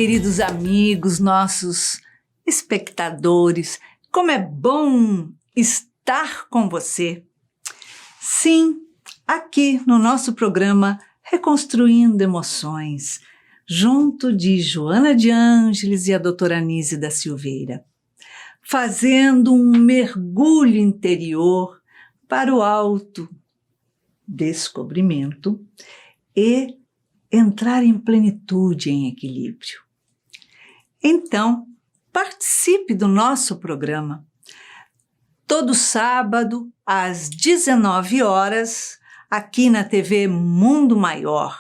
queridos amigos, nossos espectadores, como é bom estar com você. Sim, aqui no nosso programa Reconstruindo Emoções, junto de Joana de Ângeles e a doutora Anísia da Silveira, fazendo um mergulho interior para o autodescobrimento e entrar em plenitude, em equilíbrio. Então, participe do nosso programa. Todo sábado, às 19 horas, aqui na TV Mundo Maior.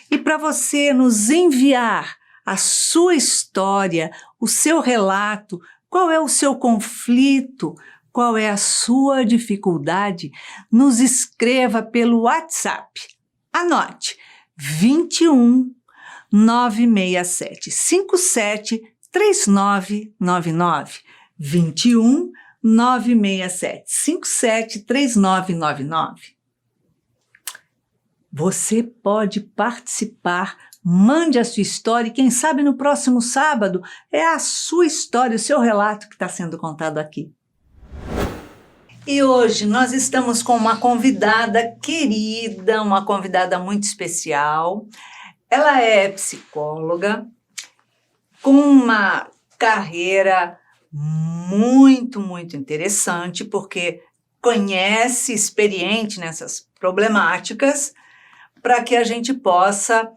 E para você nos enviar a sua história, o seu relato, qual é o seu conflito, qual é a sua dificuldade, nos escreva pelo WhatsApp. Anote, 21 967 57 3999. 21 967 57 3999. Você pode participar, mande a sua história e quem sabe no próximo sábado é a sua história, o seu relato que está sendo contado aqui. E hoje nós estamos com uma convidada querida, uma convidada muito especial. Ela é psicóloga, com uma carreira muito interessante, porque conhece, experiente nessas problemáticas, para que a gente possa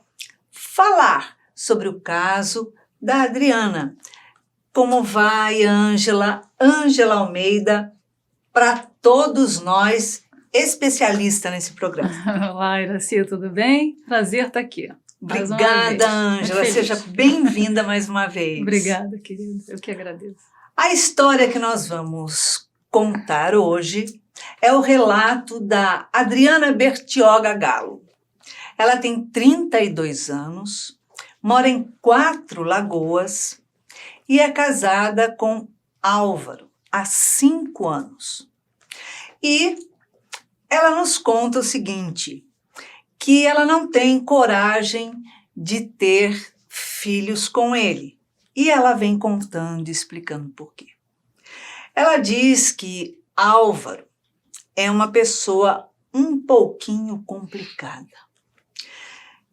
falar sobre o caso da Adriana. Como vai, Ângela? Ângela Almeida, para todos nós, especialista nesse programa. Olá, Iraci, tudo bem? Prazer estar aqui. Obrigada, Ângela. Seja bem-vinda mais uma vez. Obrigada, querida. Eu que agradeço. A história que nós vamos contar hoje é o relato da Adriana Bertioga Galo. Ela tem 32 anos, mora em Quatro Lagoas e é casada com Álvaro há 5 anos. E ela nos conta o seguinte, que ela não tem coragem de ter filhos com ele. E ela vem contando e explicando por quê. Ela diz que Álvaro é uma pessoa um pouquinho complicada.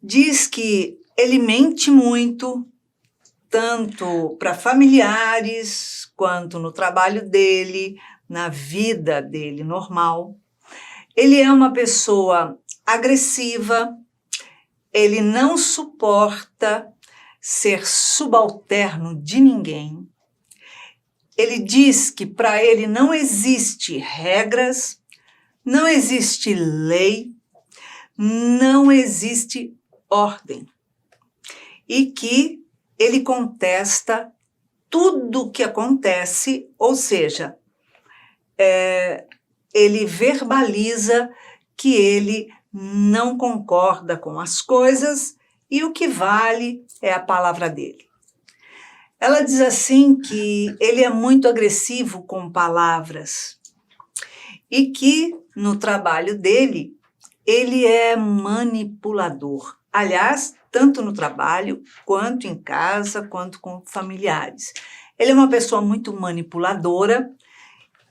Diz que ele mente muito, tanto para familiares, quanto no trabalho dele, na vida dele normal. Ele é uma pessoa agressiva, ele não suporta ser subalterno de ninguém. Ele diz que para ele não existe regras, não existe lei, não existe ordem. E que ele contesta tudo o que acontece, ou seja, ele verbaliza que ele não concorda com as coisas e o que vale é a palavra dele. Ela diz assim que ele é muito agressivo com palavras e que no trabalho dele ele é manipulador. Aliás, tanto no trabalho, quanto em casa, quanto com familiares. Ele é uma pessoa muito manipuladora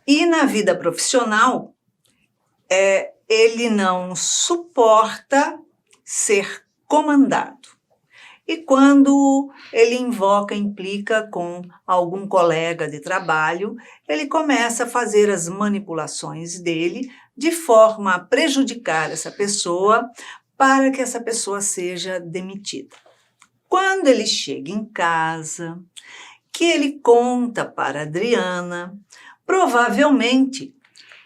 e na vida profissional ele não suporta ser comandado. E quando ele implica com algum colega de trabalho, ele começa a fazer as manipulações dele de forma a prejudicar essa pessoa para que essa pessoa seja demitida. Quando ele chega em casa, que ele conta para a Adriana, provavelmente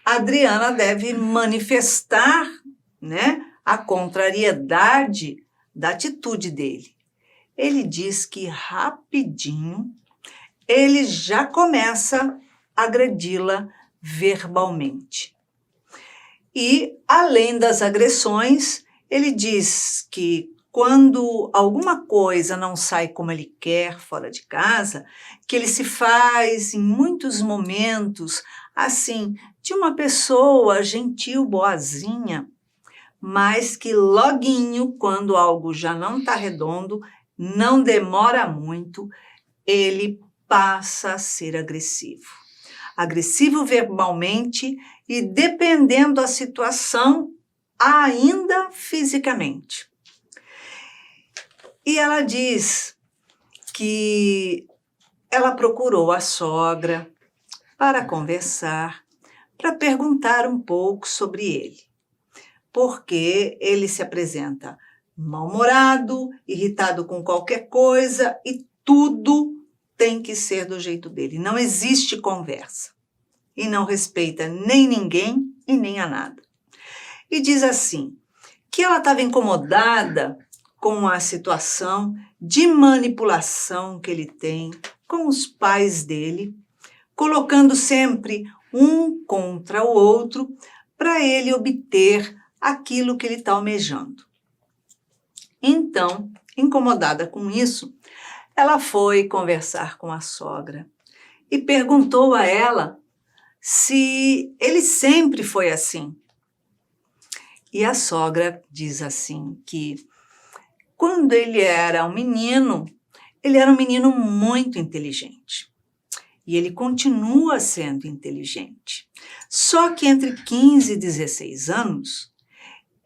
a Adriana deve manifestar, a contrariedade da atitude dele. Ele diz que rapidinho ele já começa a agredi-la verbalmente. E, além das agressões, ele diz que quando alguma coisa não sai como ele quer fora de casa, que ele se faz, em muitos momentos, assim, de uma pessoa gentil, boazinha, mas que loguinho, quando algo já não está redondo, não demora muito, ele passa a ser agressivo. Agressivo verbalmente e, dependendo da situação, ainda fisicamente. E ela diz que ela procurou a sogra para conversar, para perguntar um pouco sobre ele, porque ele se apresenta mal-humorado, irritado com qualquer coisa e tudo tem que ser do jeito dele. Não existe conversa e não respeita nem ninguém e nem a nada. E diz assim, que ela estava incomodada com a situação de manipulação que ele tem com os pais dele, colocando sempre um contra o outro para ele obter aquilo que ele está almejando. Então, incomodada com isso, ela foi conversar com a sogra e perguntou a ela se ele sempre foi assim. E a sogra diz assim que quando ele era um menino muito inteligente. E ele continua sendo inteligente. Só que entre 15 e 16 anos,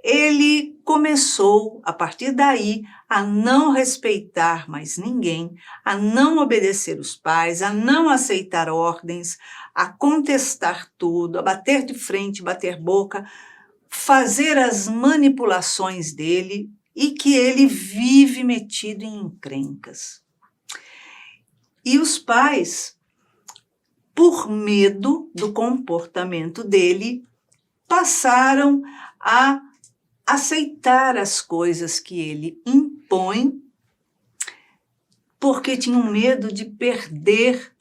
ele começou, a partir daí, a não respeitar mais ninguém, a não obedecer os pais, a não aceitar ordens, a contestar tudo, a bater de frente, bater boca, fazer as manipulações dele e que ele vive metido em encrencas. E os pais, por medo do comportamento dele, passaram a aceitar as coisas que ele impõe, porque tinham medo de perder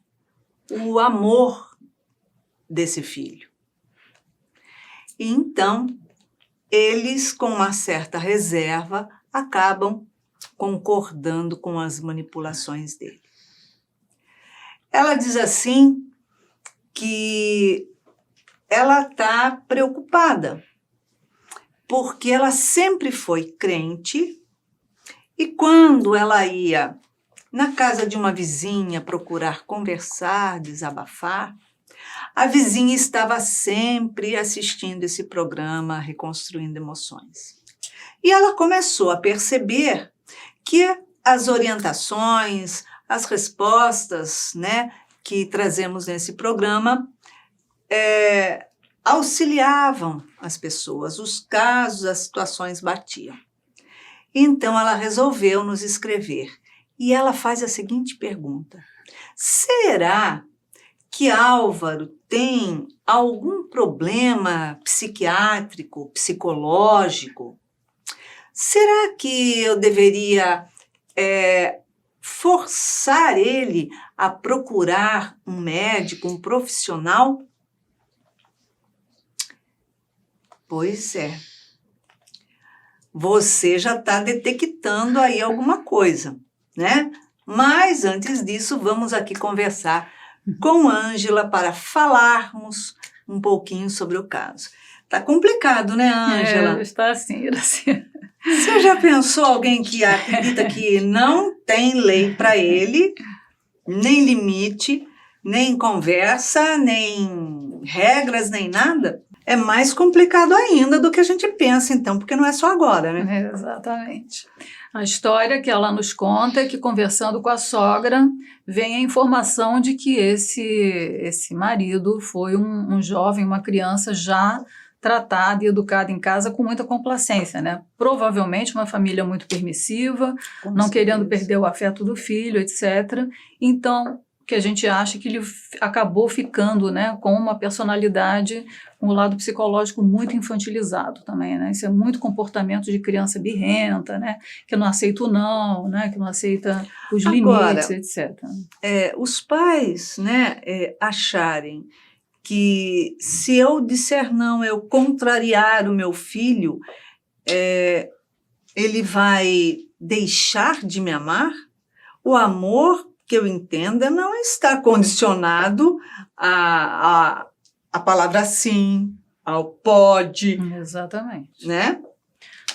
o amor desse filho. E então, eles, com uma certa reserva, acabam concordando com as manipulações dele. Ela diz assim que ela está preocupada, porque ela sempre foi crente e quando ela ia na casa de uma vizinha procurar conversar, desabafar, a vizinha estava sempre assistindo esse programa Reconstruindo Emoções. E ela começou a perceber que as orientações, as respostas, né, que trazemos nesse programa auxiliavam as pessoas, os casos, as situações batiam. Então ela resolveu nos escrever e ela faz a seguinte pergunta: será que Álvaro tem algum problema psiquiátrico, psicológico? Será que eu deveria forçar ele a procurar um médico, um profissional? Pois é. Você já está detectando aí alguma coisa, né? Mas antes disso, vamos aqui conversar com Ângela para falarmos um pouquinho sobre o caso. Tá complicado, né, Ângela? Está assim, Iraci. Você já pensou alguém que acredita que não tem lei para ele, nem limite, nem conversa, nem regras, nem nada? É mais complicado ainda do que a gente pensa, então, porque não é só agora, né? Exatamente. A história que ela nos conta é que, conversando com a sogra, vem a informação de que esse marido foi um jovem, uma criança já tratada e educada em casa com muita complacência, né? Provavelmente uma família muito permissiva, não querendo perder o afeto do filho, etc. Então, que a gente acha que ele acabou ficando, né, com uma personalidade, um lado psicológico muito infantilizado também, né? Isso é muito comportamento de criança birrenta, né? Que não aceita o não, né? Que não aceita os limites, etc. Os pais, né, acharem que se eu disser não, eu contrariar o meu filho, ele vai deixar de me amar? O amor, que eu entenda, não está condicionado à palavra sim, ao pode. Exatamente. Né?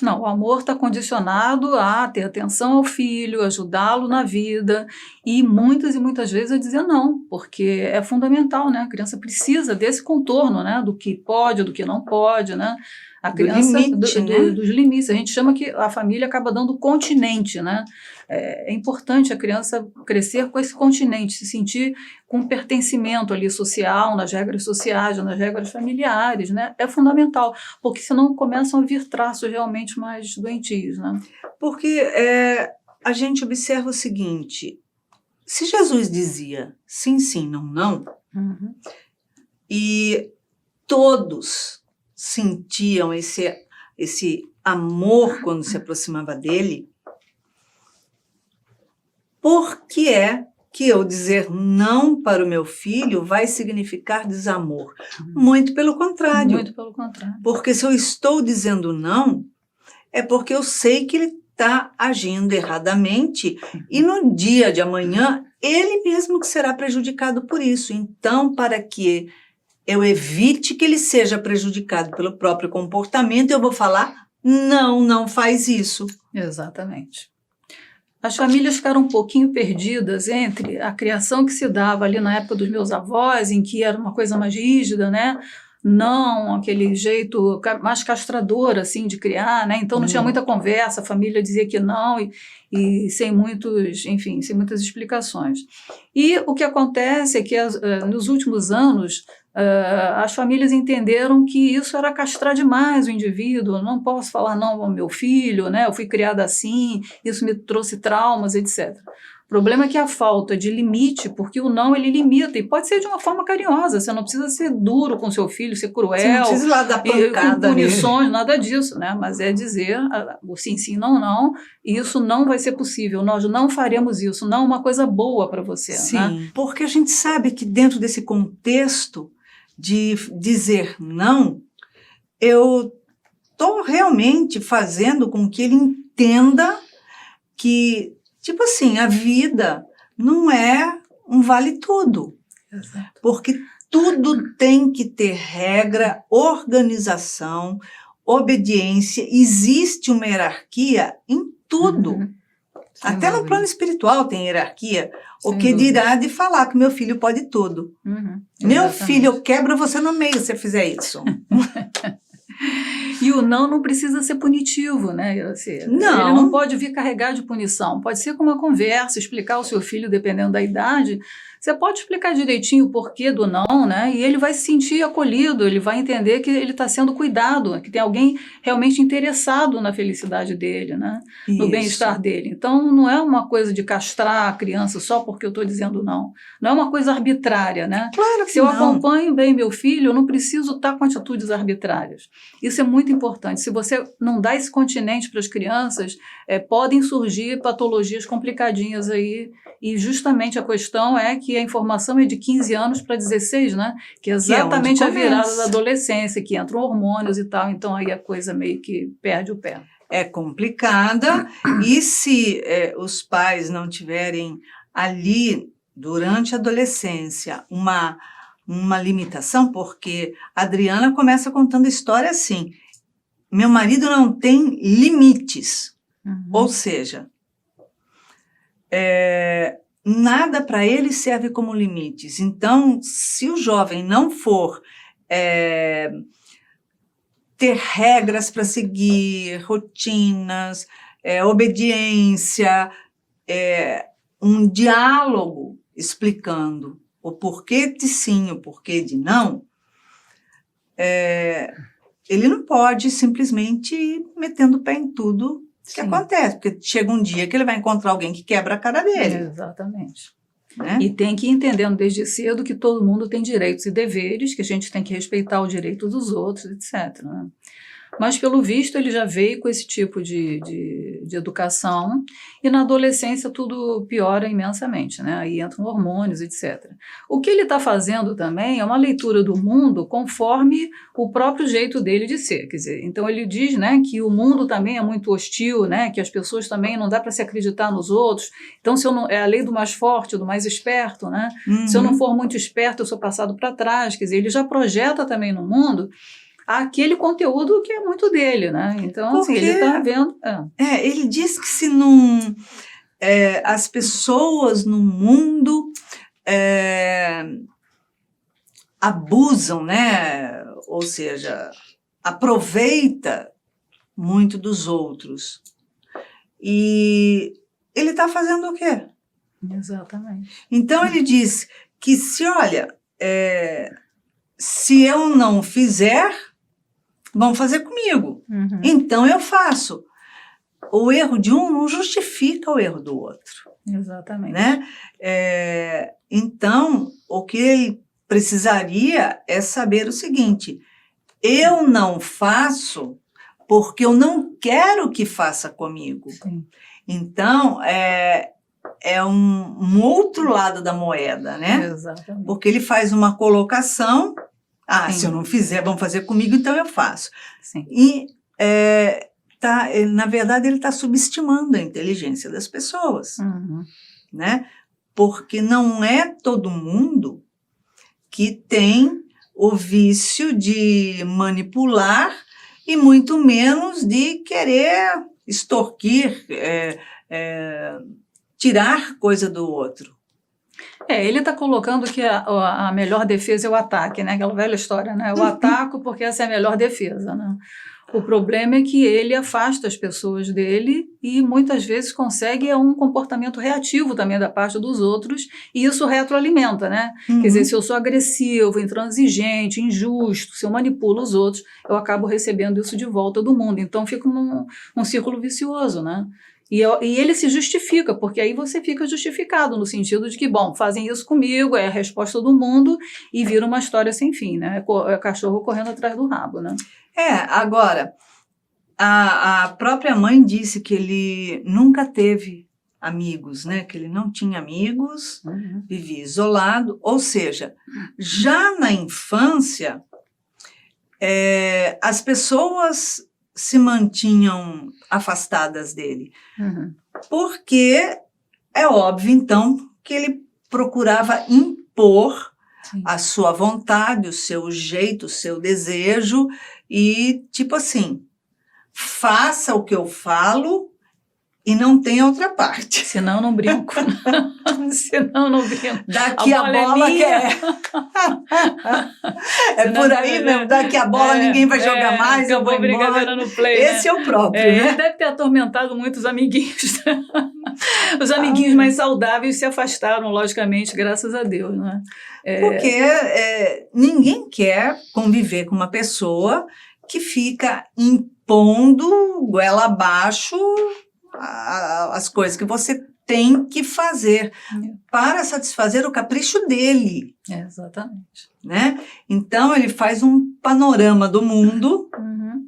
Não, o amor está condicionado a ter atenção ao filho, ajudá-lo na vida e muitas vezes a dizer não, porque é fundamental, né? A criança precisa desse contorno, né? Do que pode, do que não pode, né? A criança, limite, né? dos limites. A gente chama que a família acaba dando continente, né? É importante a criança crescer com esse continente, se sentir com pertencimento ali social, nas regras sociais, nas regras familiares, né? É fundamental, porque senão começam a vir traços realmente mais doentios, né? Porque a gente observa o seguinte, se Jesus dizia sim, sim, não, não, e todos sentiam esse amor quando se aproximava dele, por que é que eu dizer não para o meu filho vai significar desamor? Muito pelo contrário. Muito pelo contrário. Porque se eu estou dizendo não, é porque eu sei que ele está agindo erradamente e no dia de amanhã ele mesmo que será prejudicado por isso. Então, para que eu evite que ele seja prejudicado pelo próprio comportamento, eu vou falar, não faz isso. Exatamente. As famílias ficaram um pouquinho perdidas entre a criação que se dava ali na época dos meus avós, em que era uma coisa mais rígida, né? Não aquele jeito mais castrador, assim, de criar, né? Então não tinha muita conversa, a família dizia que não e sem muitos, enfim, sem muitas explicações. E o que acontece é que nos últimos anos as famílias entenderam que isso era castrar demais o indivíduo, não posso falar não ao meu filho, né? Eu fui criada assim, isso me trouxe traumas, etc. O problema é que a falta de limite, porque o não ele limita, e pode ser de uma forma carinhosa, você não precisa ser duro com seu filho, ser cruel, você não precisa ir lá dar pancada com punições, nada disso, né? Mas é dizer o sim, sim, não, isso não vai ser possível, nós não faremos isso, não é uma coisa boa para você. Sim, né? Porque a gente sabe que dentro desse contexto de dizer não, eu estou realmente fazendo com que ele entenda que, tipo assim, a vida não é um vale-tudo. Exato. Porque tudo tem que ter regra, organização, obediência, existe uma hierarquia em tudo. Até no plano espiritual tem hierarquia. O que dirá de falar que meu filho pode tudo. Meu filho, eu quebro você no meio se você fizer isso. E o não precisa ser punitivo, né? Não. Ele não pode vir carregar de punição. Pode ser com uma conversa, explicar ao seu filho, dependendo da idade. Você pode explicar direitinho o porquê do não, né? E ele vai se sentir acolhido, ele vai entender que ele está sendo cuidado, que tem alguém realmente interessado na felicidade dele, né? No bem-estar dele. Então, não é uma coisa de castrar a criança só porque eu estou dizendo não. Não é uma coisa arbitrária, né? Claro que Se eu acompanho bem meu filho, eu não preciso estar com atitudes arbitrárias. Isso é muito importante. Se você não dá esse continente para as crianças, podem surgir patologias complicadinhas aí. E justamente a questão é que a informação é de 15 anos para 16, né? Que é exatamente a virada da adolescência, que entram hormônios e tal. Então aí a coisa meio que perde o pé. É complicada. E se os pais não tiverem ali, durante a adolescência, uma limitação, porque a Adriana começa contando a história assim, meu marido não tem limites, ou seja, nada para ele serve como limites. Então, se o jovem não for ter regras para seguir, rotinas, obediência, um diálogo explicando o porquê de sim, o porquê de não, ele não pode simplesmente ir metendo o pé em tudo que acontece, porque chega um dia que ele vai encontrar alguém que quebra a cara dele. Exatamente. Né? E tem que ir entendendo desde cedo que todo mundo tem direitos e deveres, que a gente tem que respeitar o direito dos outros, etc. Né? Mas, pelo visto, ele já veio com esse tipo de educação e na adolescência tudo piora imensamente, né? Aí entram hormônios, etc. O que ele está fazendo também é uma leitura do mundo conforme o próprio jeito dele de ser. Quer dizer, então ele diz, né, que o mundo também é muito hostil, né, que as pessoas também não dá para se acreditar nos outros. Então, se eu não, é a lei do mais forte, do mais esperto, né? Se eu não for muito esperto, eu sou passado para trás. Quer dizer, ele já projeta também no mundo àquele conteúdo que é muito dele, né? Então, assim, ele está vendo... Ele diz que se não... as pessoas no mundo abusam, né? Ou seja, aproveita muito dos outros. E ele está fazendo o quê? Exatamente. Então, ele diz que se eu não fizer, vão fazer comigo. Uhum. Então, eu faço. O erro de um não justifica o erro do outro. Exatamente. Né? Então, o que ele precisaria é saber o seguinte: eu não faço porque eu não quero que faça comigo. Sim. Então, é um outro lado da moeda, né? Exatamente. Porque ele faz uma colocação, Sim. se eu não fizer, vão fazer comigo, então eu faço. Sim. E, na verdade, ele está subestimando a inteligência das pessoas, uhum. né? Porque não é todo mundo que tem o vício de manipular e muito menos de querer extorquir, tirar coisa do outro. Ele está colocando que a melhor defesa é o ataque, né? Aquela velha história, né? Eu ataco porque essa é a melhor defesa, né? O problema é que ele afasta as pessoas dele e muitas vezes consegue um comportamento reativo também da parte dos outros, e isso retroalimenta, né? Uhum. Quer dizer, se eu sou agressivo, intransigente, injusto, se eu manipulo os outros, eu acabo recebendo isso de volta do mundo. Então fica um círculo vicioso, né? E ele se justifica, porque aí você fica justificado no sentido de que, bom, fazem isso comigo, é a resposta do mundo, e vira uma história sem fim, né? É cachorro correndo atrás do rabo, né? Agora, a própria mãe disse que ele nunca teve amigos, né? Que ele não tinha amigos, uhum. vivia isolado, ou seja, já na infância, as pessoas se mantinham afastadas dele, uhum. porque é óbvio, então, que ele procurava impor Sim. a sua vontade, o seu jeito, o seu desejo, e tipo assim, faça o que eu falo e não tem outra parte. Senão eu não brinco. Senão eu não brinco. Daqui a bola quer. Por aí mesmo, daqui a bola ninguém vai jogar mais, eu vou embora. No play, esse é o próprio, né? Ele deve ter atormentado muitos amiguinhos. Os amiguinhos mais saudáveis se afastaram, logicamente, graças a Deus, né? Porque ninguém quer conviver com uma pessoa que fica impondo goela abaixo as coisas que você tem que fazer para satisfazer o capricho dele. Exatamente. Né? Então, ele faz um panorama do mundo, uhum.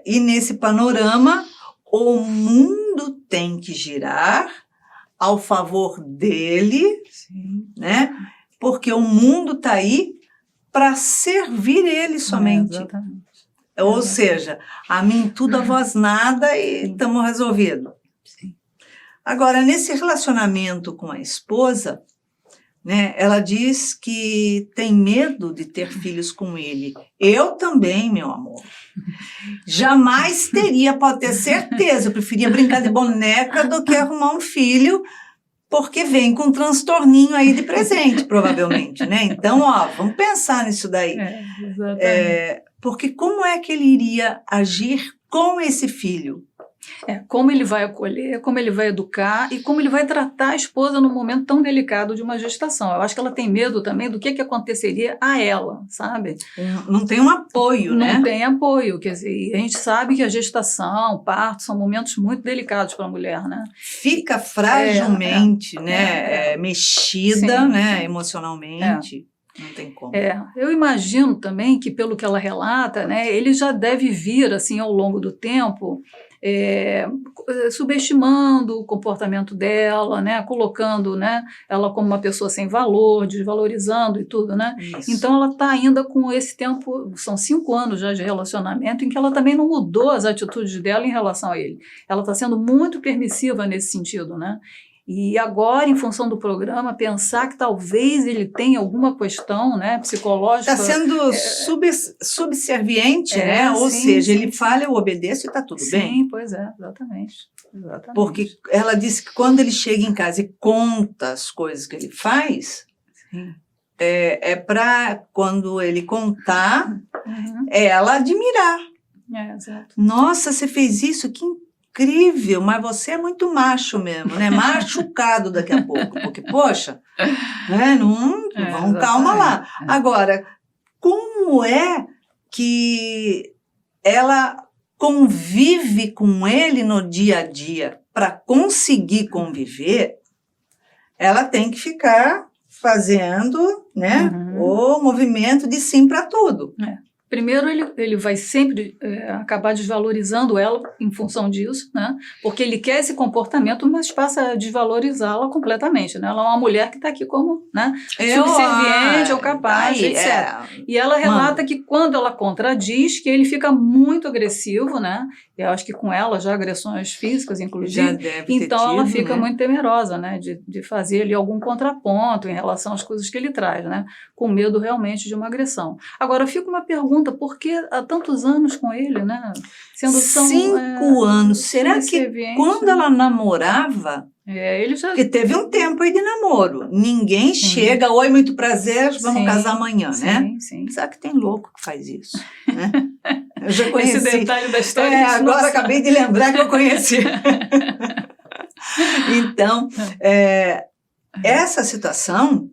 E nesse panorama, o mundo tem que girar ao favor dele, Sim. né? Porque o mundo está aí para servir ele somente. Exatamente. Ou seja, a mim tudo, a vós nada e estamos resolvidos. Sim. Agora, nesse relacionamento com a esposa, né, ela diz que tem medo de ter filhos com ele. Eu também, meu amor. Jamais teria, pode ter certeza. Eu preferia brincar de boneca do que arrumar um filho, porque vem com um transtorninho aí de presente, provavelmente, né? Então, vamos pensar nisso daí. Exatamente. Porque como é que ele iria agir com esse filho? Como ele vai acolher, como ele vai educar e como ele vai tratar a esposa num momento tão delicado de uma gestação. Eu acho que ela tem medo também do que aconteceria a ela, sabe? Não tem um apoio, né? Não tem apoio, quer dizer, a gente sabe que a gestação, o parto, são momentos muito delicados para a mulher, né? Fica fragilmente, né? Mexida, Sim, né? sim. Emocionalmente. Não tem como. Eu imagino também que, pelo que ela relata, né, ele já deve vir, assim, ao longo do tempo, subestimando o comportamento dela, né, colocando, né, ela como uma pessoa sem valor, desvalorizando e tudo, né? Isso. Então ela está ainda com esse tempo, são 5 anos já de relacionamento, em que ela também não mudou as atitudes dela em relação a ele. Ela está sendo muito permissiva nesse sentido, né? E agora, em função do programa, pensar que talvez ele tenha alguma questão, né, psicológica. Está sendo subserviente, né? Ou seja, ele fala, eu obedeço e está tudo bem. Sim, pois é, exatamente. Porque ela disse que quando ele chega em casa e conta as coisas que ele faz, é para, quando ele contar, ela admirar. Exato. Nossa, você fez isso? Que incrível, mas você é muito macho mesmo, né? Machucado daqui a pouco, porque, poxa, né? Vamos, calma lá. Agora, como é que ela convive com ele no dia a dia? Para conseguir conviver, ela tem que ficar fazendo, né, o movimento de sim para tudo. Primeiro, ele vai sempre acabar desvalorizando ela em função disso, né? Porque ele quer esse comportamento, mas passa a desvalorizá-la completamente, né? Ela é uma mulher que está aqui como, né, subserviente ou capaz, etc. E ela relata que quando ela contradiz, que ele fica muito agressivo, né? Eu acho que com ela já agressões físicas, inclusive. Então ela fica muito temerosa, né? De fazer ali algum contraponto em relação às coisas que ele traz, né? Com medo realmente de uma agressão. Agora, fica uma pergunta, por que há tantos anos com ele, né? Sendo 5 anos. Será que quando ela namorava... ele já... Porque teve um tempo aí de namoro. Ninguém chega, oi, muito prazer, vamos casar amanhã, né? Sim. Sabe que tem louco que faz isso, né? Eu já conheci. Esse detalhe da história. Agora acabei de lembrar que eu conheci. Então, essa situação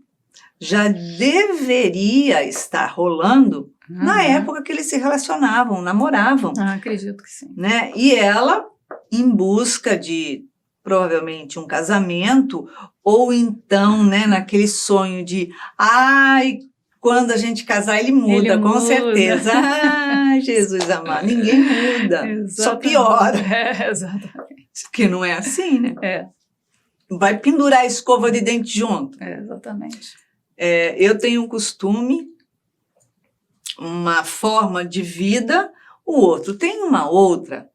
já deveria estar rolando na época que eles se relacionavam, namoravam. Acredito que sim. Né? E ela, em busca de, provavelmente, um casamento, ou então, né, naquele sonho de, quando a gente casar ele muda, com certeza. Jesus amado, ninguém muda, só piora. Exatamente. Que não é assim, né? Vai pendurar a escova de dente junto. Exatamente. Eu tenho um costume, uma forma de vida, o outro tem uma outra.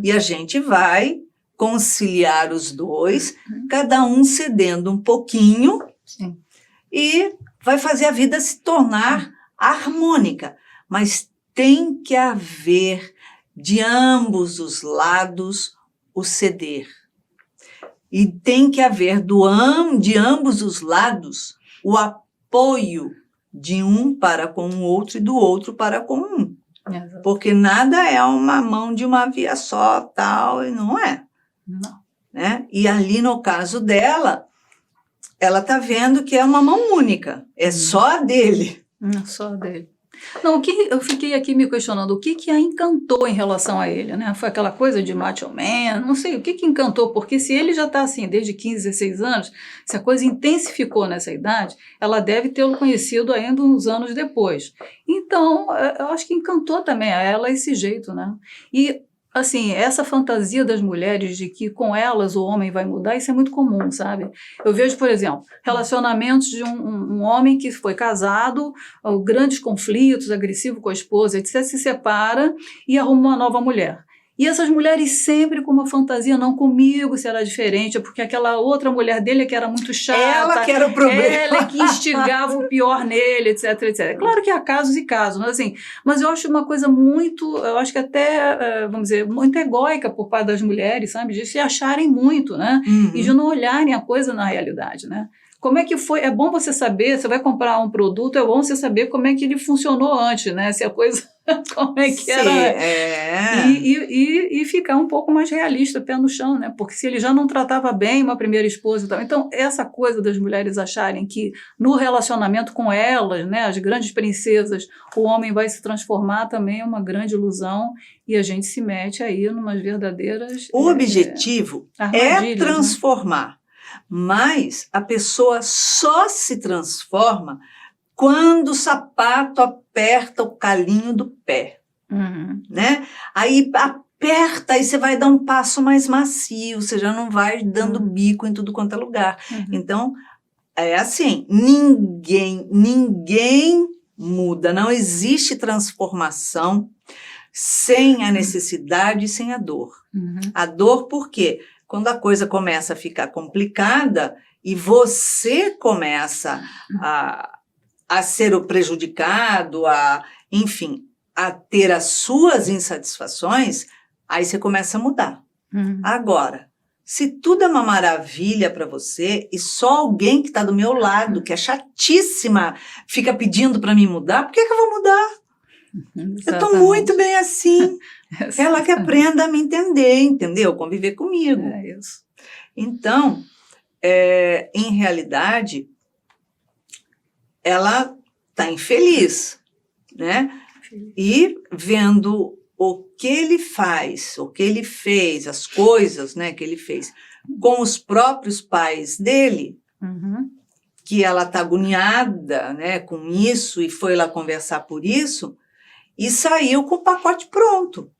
E a gente vai conciliar os dois, cada um cedendo um pouquinho, e vai fazer a vida se tornar harmônica. Mas tem que haver, de ambos os lados, o ceder. E tem que haver, de ambos os lados, o apoio de um para com o outro e do outro para com um. Porque nada é uma mão de uma via só, tal, e não é. Não. Né? E ali, no caso dela, ela está vendo que é uma mão única. É só a dele. Só a dele. Não, eu fiquei aqui me questionando o que a encantou em relação a ele, né? Foi aquela coisa de macho man, não sei, o que encantou, porque se ele já está assim desde 15, 16 anos, se a coisa intensificou nessa idade, ela deve tê-lo conhecido ainda uns anos depois. Então, eu acho que encantou também a ela esse jeito, né? E assim, essa fantasia das mulheres de que com elas o homem vai mudar, isso é muito comum, sabe? Eu vejo, por exemplo, relacionamentos de um homem que foi casado, grandes conflitos, agressivo com a esposa, etc., se separa e arruma uma nova mulher. E essas mulheres sempre com uma fantasia, não comigo será diferente, porque aquela outra mulher dele que era muito chata. Ela que era o problema. Ela que instigava o pior nele, etc, etc. Claro que há casos e casos, mas eu acho uma coisa muito, eu acho que até, vamos dizer, muito egóica por parte das mulheres, sabe? De se acharem muito, né? E de não olharem a coisa na realidade, né? Como é que foi? É bom você saber, você vai comprar um produto, é bom você saber como é que ele funcionou antes, né? Se a coisa, como é que era. E ficar um pouco mais realista, pé no chão, né? Porque se ele já não tratava bem uma primeira esposa e tal. Então, essa coisa das mulheres acharem que no relacionamento com elas, né, as grandes princesas, o homem vai se transformar também é uma grande ilusão e a gente se mete aí numas verdadeiras... O objetivo é transformar. Né? Mas a pessoa só se transforma quando o sapato aperta o calinho do pé, né? Aí aperta, aí você vai dar um passo mais macio, você já não vai dando bico em tudo quanto é lugar. Então, é assim, ninguém muda, não existe transformação sem a necessidade e sem a dor. A dor por quê? quando a coisa começa a ficar complicada e você começa a ser o prejudicado, enfim, a ter as suas insatisfações, aí você começa a mudar. Agora, se tudo é uma maravilha para você e só alguém que está do meu lado, que é chatíssima, fica pedindo para mim mudar, por que eu vou mudar? Exatamente. Eu estou muito bem assim. Ela que aprenda a me entender, entendeu? Conviver comigo. É isso. Então, em realidade, ela está infeliz, né? E vendo o que ele faz, o que ele fez, as coisas, né, que ele fez com os próprios pais dele, que ela está agoniada, né, com isso e foi lá conversar por isso e saiu com o pacote pronto.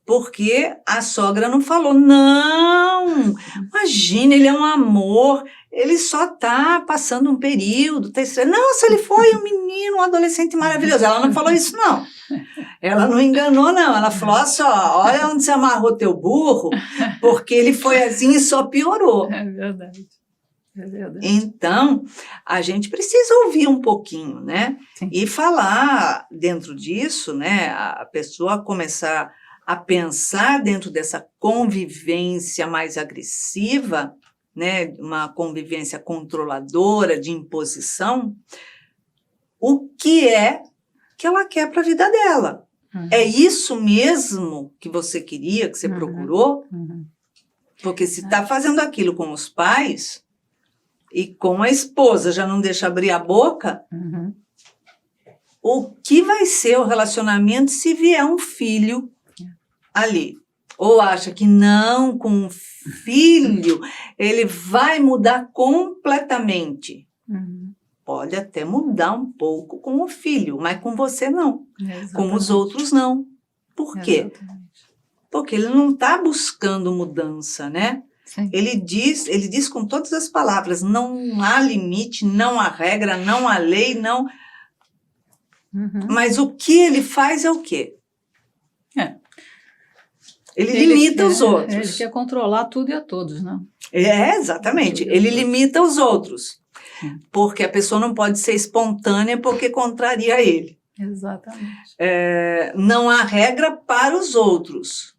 Porque a sogra não falou, não, imagina, ele é um amor, ele só está passando um período, tá estranho. Nossa, ele foi um menino, um adolescente maravilhoso. Ela não falou isso, não. Ela não enganou, não. Ela falou, olha onde você amarrou teu burro, porque ele foi assim e só piorou. É verdade. É verdade. Então, a gente precisa ouvir um pouquinho, né? Sim. E falar dentro disso, né? A pessoa começar a pensar dentro dessa convivência mais agressiva, né, uma convivência controladora, de imposição, o que é que ela quer para a vida dela. É isso mesmo que você queria, que você procurou? Porque se está fazendo aquilo com os pais e com a esposa já não deixa abrir a boca, o que vai ser o relacionamento se vier um filho ali? Ou acha que não, com um filho, ele vai mudar completamente. Pode até mudar um pouco com o filho, mas com você não. Exatamente. Com os outros não. Por quê? Exatamente. Porque ele não está buscando mudança, né? Sim. Ele diz com todas as palavras, não há limite, não há regra, não há lei, não... Mas o que ele faz é o quê? Ele limita os outros. Ele quer controlar tudo e a todos, né? Exatamente. Ele limita os outros. Porque a pessoa não pode ser espontânea porque contraria ele. Exatamente. Não há regra para os outros.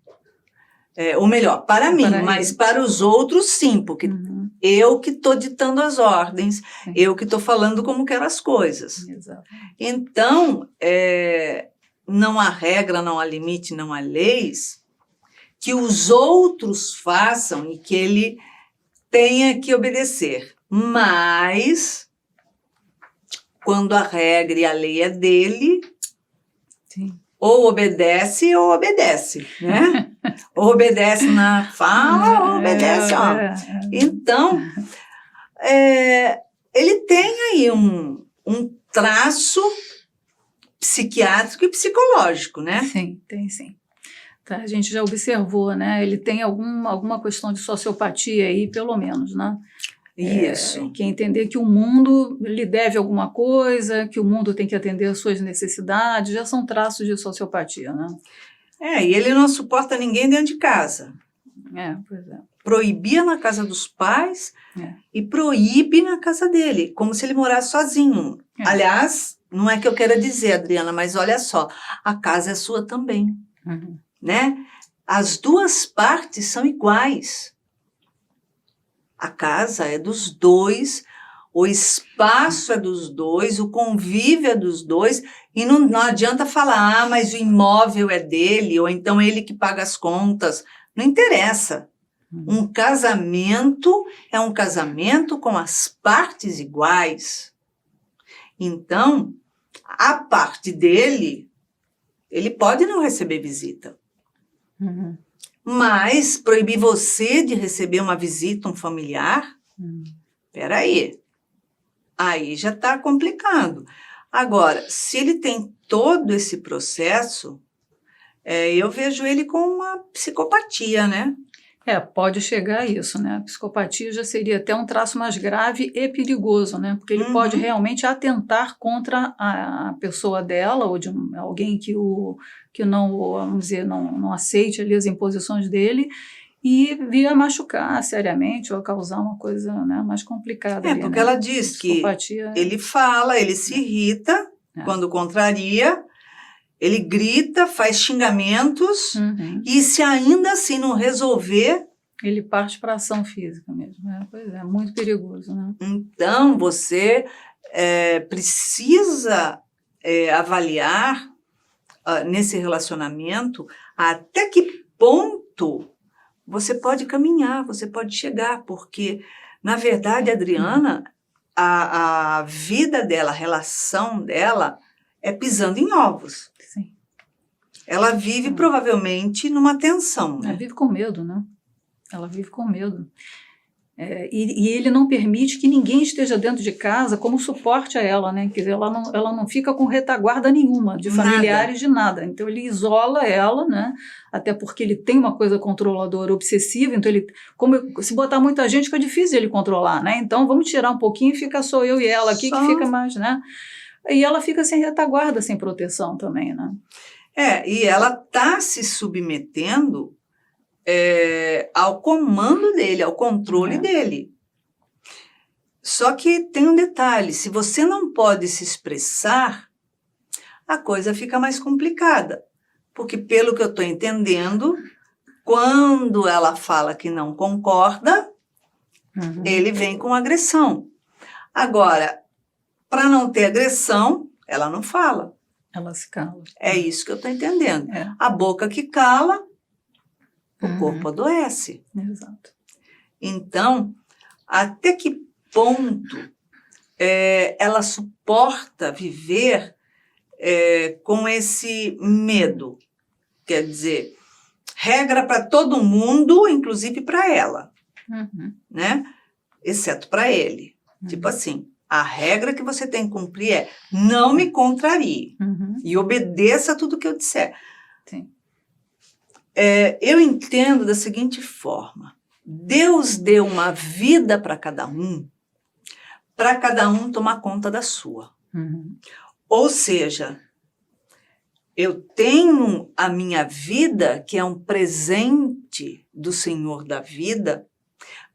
Ou melhor, para mim, mas para os outros sim, porque eu que estou ditando as ordens, eu que estou falando como quero as coisas. Exatamente. Então, não há regra, não há limite, não há leis que os outros façam e que ele tenha que obedecer. Mas, quando a regra e a lei é dele, Sim. ou obedece, né? Ou obedece na fala, ou obedece, ó. Então, ele tem aí um traço psiquiátrico e psicológico, né? Sim, tem sim. Tá, a gente já observou, né? Ele tem alguma questão de sociopatia aí, pelo menos, né? Isso. Que é entender que o mundo lhe deve alguma coisa, que o mundo tem que atender às suas necessidades, já são traços de sociopatia, né? E ele não suporta ninguém dentro de casa. Pois é. Proibia na casa dos pais e proíbe na casa dele, como se ele morasse sozinho. Aliás, não é que eu queira dizer, Adriana, mas olha só, a casa é sua também, né? As duas partes são iguais. A casa é dos dois, o espaço é dos dois, o convívio é dos dois, e não adianta falar, mas o imóvel é dele, ou então ele que paga as contas. Não interessa. Um casamento é um casamento com as partes iguais. Então, a parte dele, ele pode não receber visita. Mas proibir você de receber uma visita, um familiar, peraí, aí já está complicado. Agora, se ele tem todo esse processo, eu vejo ele com uma psicopatia, né? Pode chegar a isso, né? A psicopatia já seria até um traço mais grave e perigoso, né? Porque ele pode realmente atentar contra a pessoa dela ou de alguém que não, vamos dizer, não aceite ali as imposições dele e via machucar seriamente ou causar uma coisa, né, mais complicada ali, porque né? ela diz que Psicopatia ele fala, ele se irrita quando contraria, ele grita, faz xingamentos, e se ainda assim não resolver... Ele parte para a ação física mesmo, né? Pois é, muito perigoso, né? Então, você precisa avaliar nesse relacionamento até que ponto você pode caminhar, você pode chegar, porque, na verdade, a Adriana, a vida dela, a relação dela é pisando em ovos. Sim. Ela vive provavelmente numa tensão, né? Ela vive com medo, né? Ela vive com medo. E ele não permite que ninguém esteja dentro de casa como suporte a ela, né? Quer dizer, ela não fica com retaguarda nenhuma, de familiares, de nada. Então, ele isola ela, né? Até porque ele tem uma coisa controladora, obsessiva. Então, se botar muita gente, fica difícil ele controlar, né? Então, vamos tirar um pouquinho e fica só eu e ela aqui, que fica mais, né? E ela fica sem retaguarda, sem proteção também, né? E ela está se submetendo ao comando dele, ao controle dele. Só que tem um detalhe, se você não pode se expressar, a coisa fica mais complicada. Porque, pelo que eu estou entendendo, quando ela fala que não concorda, ele vem com agressão. Agora, para não ter agressão, ela não fala. Ela se cala. É isso que eu estou entendendo. A boca que cala, o corpo adoece. Exato. Então, até que ponto ela suporta viver com esse medo? Quer dizer, regra para todo mundo, inclusive para ela, né? Exceto para ele. Tipo assim, a regra que você tem que cumprir é não me contrarie e obedeça tudo que eu disser. Sim. Eu entendo da seguinte forma: Deus deu uma vida para cada um tomar conta da sua. Ou seja, eu tenho a minha vida, que é um presente do Senhor da vida,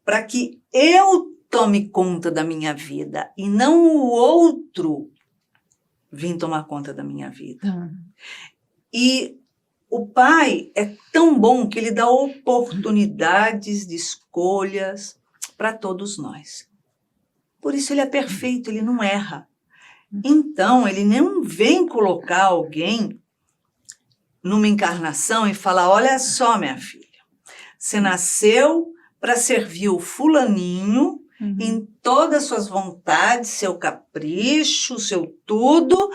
para que eu tome conta da minha vida e não o outro vir tomar conta da minha vida. E o Pai é tão bom que ele dá oportunidades de escolhas para todos nós. Por isso ele é perfeito, ele não erra. Então, ele não vem colocar alguém numa encarnação e falar: olha só, minha filha, você nasceu para servir o fulaninho em todas as suas vontades, seu capricho, seu tudo,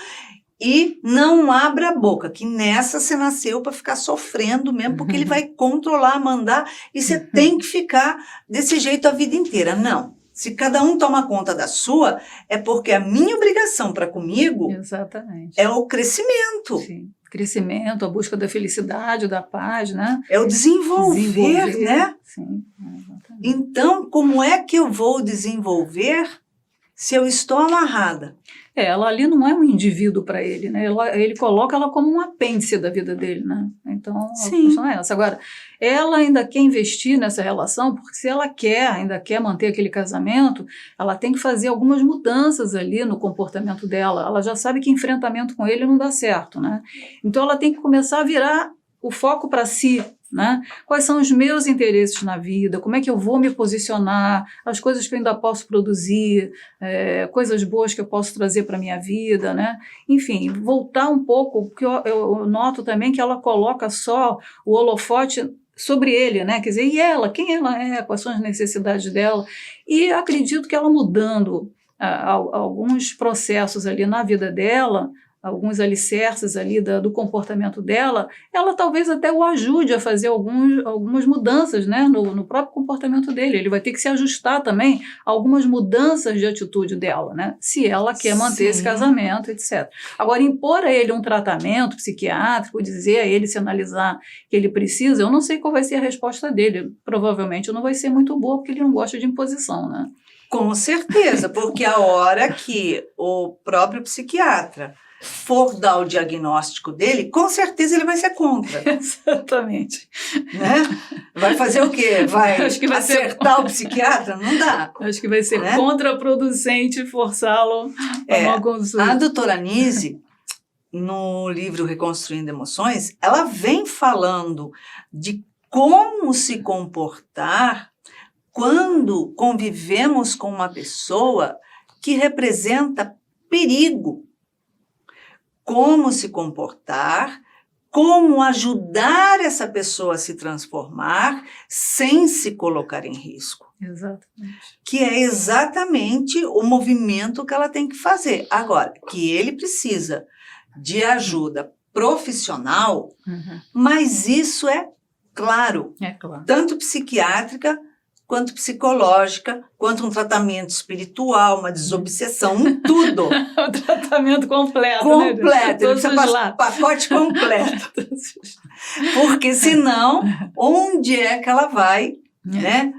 e não abra a boca, que nessa você nasceu para ficar sofrendo mesmo, porque ele vai controlar, mandar, e você tem que ficar desse jeito a vida inteira. Não. Se cada um toma conta da sua, é porque a minha obrigação para comigo é o crescimento. Sim. Crescimento, a busca da felicidade, da paz, né? É o desenvolver, né? Sim, exatamente. Então, como é que eu vou desenvolver se eu estou amarrada? Ela ali não é um indivíduo para ele, né? Ele coloca ela como um apêndice da vida dele, né? Então, a questão é essa. Agora, ela ainda quer investir nessa relação, porque se ela ainda quer manter aquele casamento, ela tem que fazer algumas mudanças ali no comportamento dela. Ela já sabe que enfrentamento com ele não dá certo, né? Então, ela tem que começar a virar o foco para si, né? Quais são os meus interesses na vida, como é que eu vou me posicionar, as coisas que eu ainda posso produzir, coisas boas que eu posso trazer para a minha vida, né? Enfim, voltar um pouco, porque eu noto também que ela coloca só o holofote sobre ele, né? Quer dizer, e ela, quem ela é, quais são as necessidades dela, e acredito que ela mudando alguns processos ali na vida dela, alguns alicerces ali do comportamento dela, ela talvez até o ajude a fazer algumas mudanças, né, no próprio comportamento dele. Ele vai ter que se ajustar também a algumas mudanças de atitude dela, né, se ela quer manter esse casamento, etc. Agora, impor a ele um tratamento psiquiátrico, dizer a ele se analisar que ele precisa, eu não sei qual vai ser a resposta dele. Provavelmente não vai ser muito boa, porque ele não gosta de imposição, né? Com certeza, porque a hora que o próprio psiquiatra for dar o diagnóstico dele, com certeza ele vai ser contra. Exatamente. Né? Vai fazer o quê? Vai Acho que vai acertar o psiquiatra? Não dá. Acho que vai ser né? contraproducente forçá-lo a uma consulta. A doutora Nise, no livro Reconstruindo Emoções, ela vem falando de como se comportar quando convivemos com uma pessoa que representa perigo. Como se comportar, como ajudar essa pessoa a se transformar sem se colocar em risco. Exatamente. Que é exatamente o movimento que ela tem que fazer. Agora, que ele precisa de ajuda profissional, mas isso é claro. É claro. Tanto psiquiátrica, quanto psicológica, quanto um tratamento espiritual, uma desobsessão, tudo. O tratamento completo. Completo, né? ele precisa passar pacote completo. Porque senão, onde é que ela vai, né?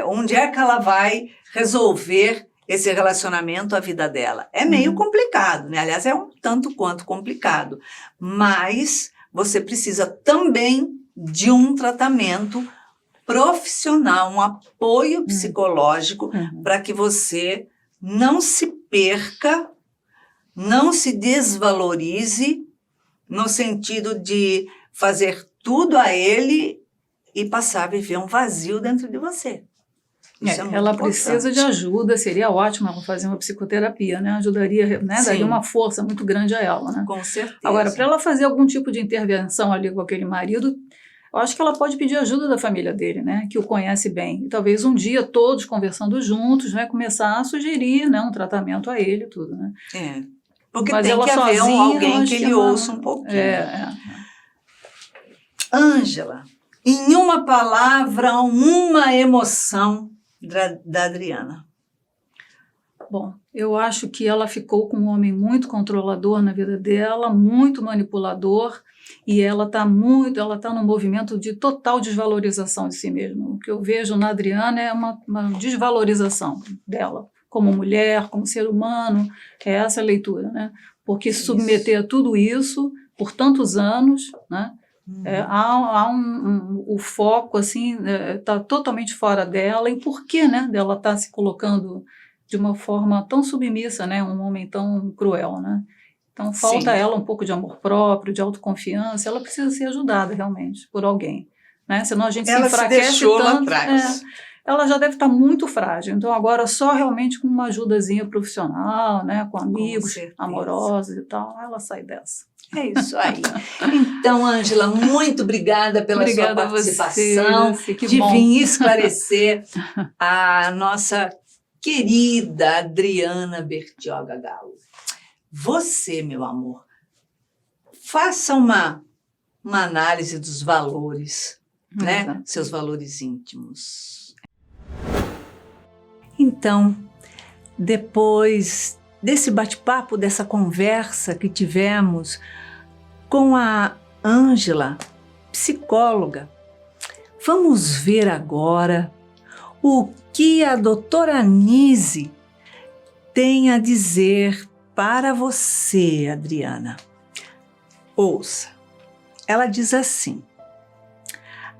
Onde é que ela vai resolver esse relacionamento, a vida dela? É meio complicado, né? Aliás, é um tanto quanto complicado. Mas você precisa também de um tratamento profissional, um apoio psicológico para que você não se perca, não se desvalorize no sentido de fazer tudo a ele e passar a viver um vazio dentro de você. Isso é muito ela importante. precisa de ajuda, seria ótimo ela fazer uma psicoterapia, né? Ajudaria, né? Daria uma força muito grande a ela, né? Com certeza. Agora, para ela fazer algum tipo de intervenção ali com aquele marido, eu acho que ela pode pedir ajuda da família dele, né? Que o conhece bem. E talvez um dia, todos conversando juntos, né? Começar a sugerir, né? Um tratamento a ele, tudo, né? Porque mas tem ela que haver sozinha, alguém que ele ouça um pouquinho. Ângela, em uma palavra, uma emoção da Adriana. Bom, eu acho que ela ficou com um homem muito controlador na vida dela, muito manipulador, e ela está num movimento de total desvalorização de si mesma. O que eu vejo na Adriana é uma desvalorização dela, como mulher, como ser humano, é essa a leitura, né? Porque se submeter a tudo isso por tantos anos, né? O foco assim está totalmente fora dela, e por que, né, dela estar se colocando de uma forma tão submissa, né, um homem tão cruel, né? Então falta a ela um pouco de amor próprio, de autoconfiança. Ela precisa ser ajudada realmente por alguém, né? Senão a gente se enfraquece se deixou tanto. Lá atrás. Ela já deve estar muito frágil, então agora só realmente com uma ajudazinha profissional, né, com amigos amorosos e tal, ela sai dessa. É isso aí. Então, Ângela, muito obrigada pela sua participação, de vir esclarecer a nossa querida Adriana Bertioga Galo. Você, meu amor, faça uma análise dos valores, né? Seus valores íntimos. Então, depois desse bate-papo, dessa conversa que tivemos com a Ângela, psicóloga, vamos ver agora o que a doutora Nise tem a dizer para você, Adriana. Ouça, ela diz assim: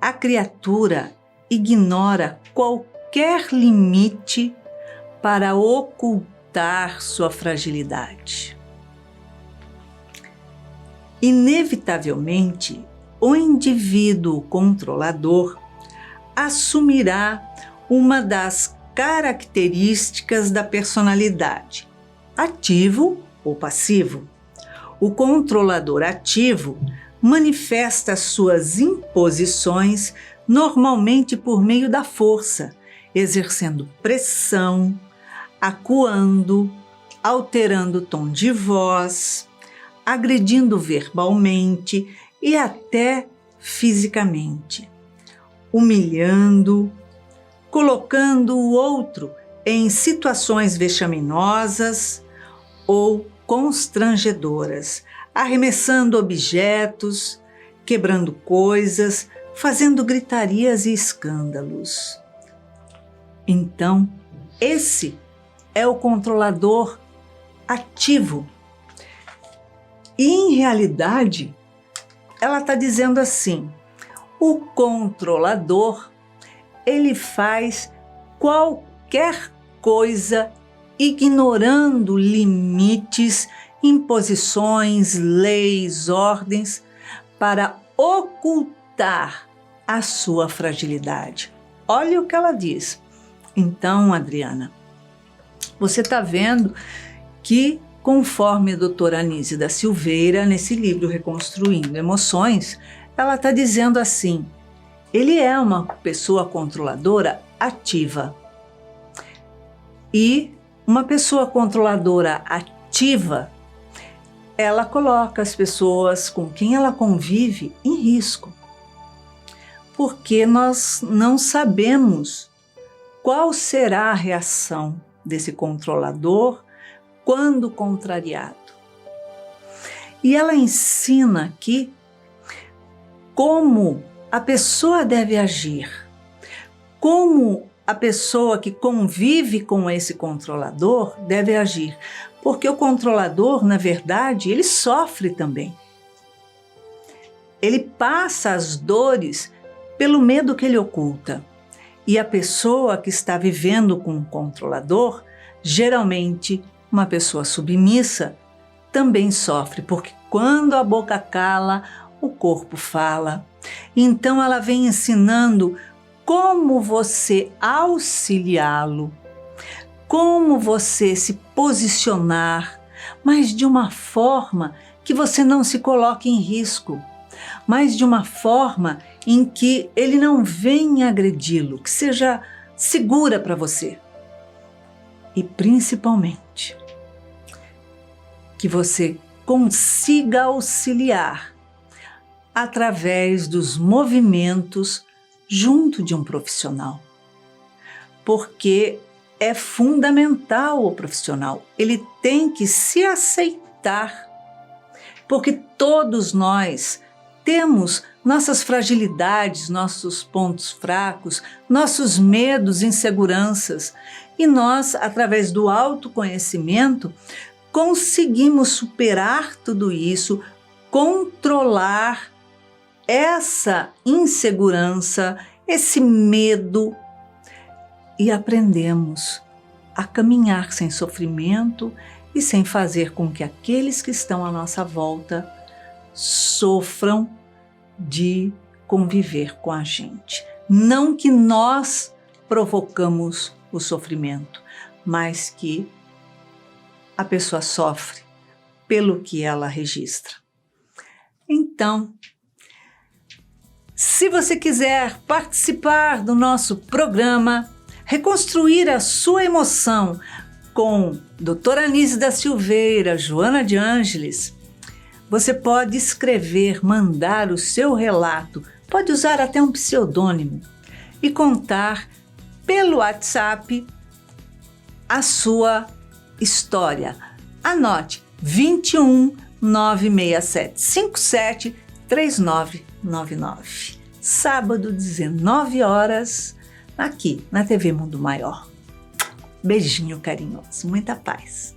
a criatura ignora qualquer limite para ocultar sua fragilidade. Inevitavelmente, o indivíduo controlador assumirá uma das características da personalidade, ativo ou passivo. O controlador ativo manifesta suas imposições normalmente por meio da força, exercendo pressão, acuando, alterando o tom de voz, agredindo verbalmente e até fisicamente, humilhando, colocando o outro em situações vexaminosas ou constrangedoras, arremessando objetos, quebrando coisas, fazendo gritarias e escândalos. Então, Esse é o controlador ativo. E, em realidade, ela está dizendo assim: o controlador, ele faz qualquer coisa ignorando limites, imposições, leis, ordens, para ocultar a sua fragilidade. Olha o que ela diz. Então, Adriana, você está vendo que, conforme a doutora Anísia da Silveira, nesse livro Reconstruindo Emoções, ela está dizendo assim: ele é uma pessoa controladora ativa. E uma pessoa controladora ativa, ela coloca as pessoas com quem ela convive em risco. Porque nós não sabemos qual será a reação desse controlador quando contrariado. E ela ensina aqui como a pessoa deve agir, como a pessoa que convive com esse controlador deve agir, porque o controlador, na verdade, ele sofre também. Ele passa as dores pelo medo que ele oculta. E a pessoa que está vivendo com um controlador, geralmente uma pessoa submissa, também sofre, porque quando a boca cala, o corpo fala. Então ela vem ensinando como você auxiliá-lo, como você se posicionar, mas de uma forma que você não se coloque em risco, mas de uma forma em que ele não venha agredi-lo, que seja segura para você. E principalmente, que você consiga auxiliar através dos movimentos junto de um profissional. Porque é fundamental o profissional, ele tem que se aceitar, porque todos nós temos nossas fragilidades, nossos pontos fracos, nossos medos, inseguranças, e nós, através do autoconhecimento, conseguimos superar tudo isso, controlar essa insegurança, esse medo, e aprendemos a caminhar sem sofrimento e sem fazer com que aqueles que estão à nossa volta sofram de conviver com a gente. Não que nós provocamos o sofrimento, mas que a pessoa sofre pelo que ela registra. Então, se você quiser participar do nosso programa, reconstruir a sua emoção com doutora Anísia da Silveira, Joana de Ângeles, você pode escrever, mandar o seu relato, pode usar até um pseudônimo e contar pelo WhatsApp a sua história. Anote 21 967 57 3999. Sábado, 19 horas, aqui na TV Mundo Maior. Beijinho carinhoso, muita paz.